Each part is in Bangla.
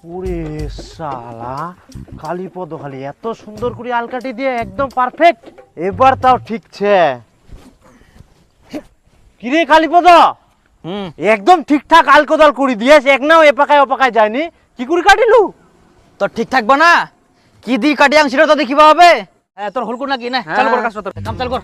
ওরে শালা, কালীপদ খালি এত সুন্দর করে আলকাটি দিয়ে একদম পারফেক্ট। এবার তাও ঠিকছে। কিরে কালীপদ, একদম ঠিকঠাক আলকোদাল করে দিয়েছ, এক নাও এপাকায় ওপাকায় যায়নি, কি করে কাটিলু? তো ঠিক থাকবো না, কি দি কাটিয়াং সেটা তো দেখিবা হবে। তোর হলকুর নাকি না, চালু কর কাজ, তোর কাম চালু কর।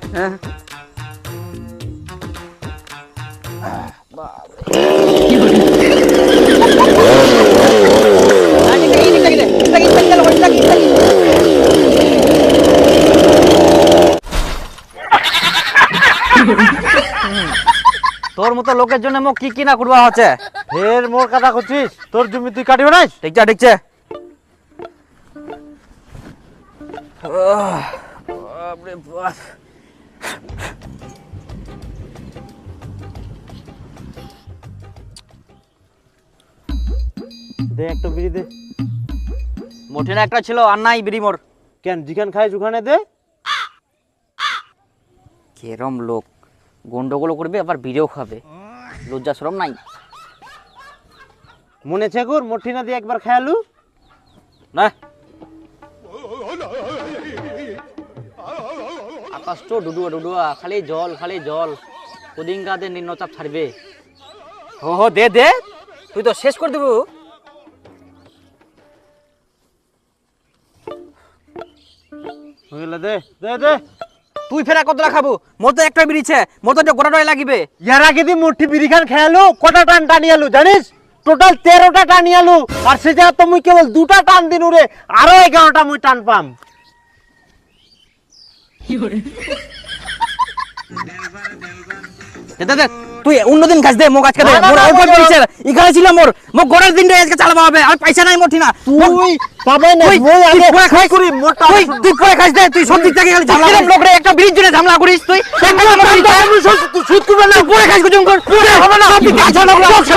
তোর মতো লোকের জন্য মোক কি কি না করবা হচ্ছে। ফের মোর কথা করছিস? তোর জমি তুই কাটিও নাই? ঠিকছে ঠিকছে। দে একটা বিড়ি দে। মোটের একটা ছিল আর নাই বিড়ি মোর। কেন, যেখান খাইস ওখানে দে। কেরম লোক, গন্ডগোল করবে আবার বিড়িও খাবে, লজ্জা শরম নাই। মনে ছেকুর মুঠি না দিয়ে একবার খেয়ালু না আকাশ তো ডুডুয়া ডুডুয়া, খালি জল খালি জল, কদিন কাদের নিম্নচাপ ছাড়বে। হো হো দে দে, তুই তো শেষ করে দেবো। দে দে দে। তুই ফেরা কতটা খাবো? মোর তো একটা বিড়িছে, মোর তো গোটাটাই লাগিবে। ইয়ার আগে দি মুঠি বিড়ি খান খেয়ালু, কটা টান টানিয়ালু জানিস? টোটাল 13টা টানিয়ালু, আর সে যা তো মুই কেবল 2টা টান দিনু রে, আরো 11টা মুই টান পাম। দে দে, তুই অন্যদিন খাস দে, মোক আজকে দে। মোর অল্প বিড়িছে, এখানে ছিল মোর, মোক গোটার দিনটা আজকে চালাবা হবে। আর পয়সা নাই মোটি না। তুই পাবে না, মুই আগে খাই করি মোটা। তুই পরে খাস দে, তুই সব দিক থেকে খালি ঝামেলা করিস। লোক রে একটা বিড়ির জন্য ঝামেলা করিস তুই। সুদ করবে না, পরে খাস কুজুম কর, পরে হবে না। সব দিক থেকে ঝামেলা করিস।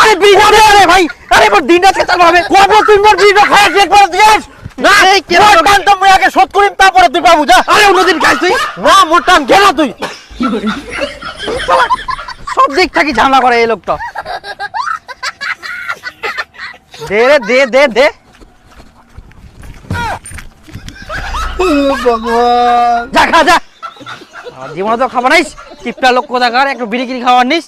আরে বিড়ি দে রে ভাই, আরে মোর দিনটা আজকে চালাবা হবে। কবে তুই মোর বিড়িটা খাইস একবার দিস না? এই কেন টান তো মুই আগে শোধ করিম, তারপরে তুই পাবো যা। আরে অন্যদিন খাস তুই। না মোর টান গেল তুই। সব দিক থেকে ঝামেলা করে এই লোকটা। দে রে দে দে দে। ভগবান, যা খা যা। জীবনে তো খাবার নাইস, কিপটা লোক কোথাকার, একটু বিড়ি কিনি খাওয়ার নিস।